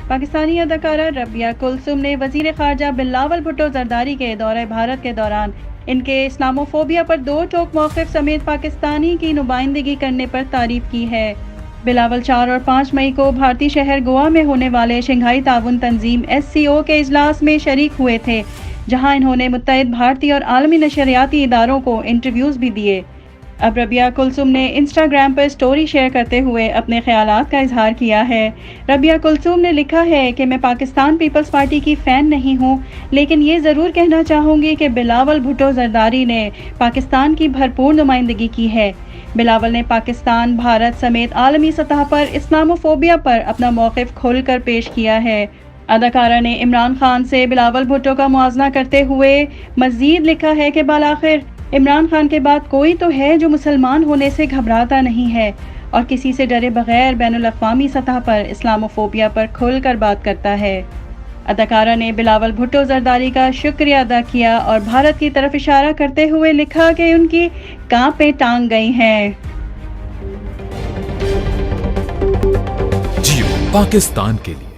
پاکستانی اداکارہ ربیہ کلثوم نے وزیر خارجہ بلاول بھٹو زرداری کے دورہ بھارت کے دوران ان کے اسلاموفوبیا پر دو ٹوک موقف سمیت پاکستانی کی نمائندگی کرنے پر تعریف کی ہے۔ بلاول 4 اور 5 مئی کو بھارتی شہر گوا میں ہونے والے شنگھائی تعاون تنظیم SCO کے اجلاس میں شریک ہوئے تھے، جہاں انہوں نے متحد بھارتی اور عالمی نشریاتی اداروں کو انٹرویوز بھی دیے۔ اب ربیہ کلثوم نے انسٹاگرام پر سٹوری شیئر کرتے ہوئے اپنے خیالات کا اظہار کیا ہے۔ ربیہ کلثوم نے لکھا ہے کہ میں پاکستان پیپلز پارٹی کی فین نہیں ہوں، لیکن یہ ضرور کہنا چاہوں گی کہ بلاول بھٹو زرداری نے پاکستان کی بھرپور نمائندگی کی ہے۔ بلاول نے پاکستان، بھارت سمیت عالمی سطح پر اسلاموفوبیا پر اپنا موقف کھول کر پیش کیا ہے۔ اداکارہ نے عمران خان سے بلاول بھٹو کا موازنہ کرتے ہوئے مزید لکھا ہے کہ بالآخر عمران خان کے بعد کوئی تو ہے جو مسلمان ہونے سے گھبراتا نہیں ہے اور کسی سے ڈرے بغیر بین الاقوامی سطح پر اسلاموفوبیا پر کھل کر بات کرتا ہے۔ اداکارہ نے بلاول بھٹو زرداری کا شکریہ ادا کیا اور بھارت کی طرف اشارہ کرتے ہوئے لکھا کہ ان کی کانپیں ٹانگ گئی ہیں۔ جیو پاکستان کے لیے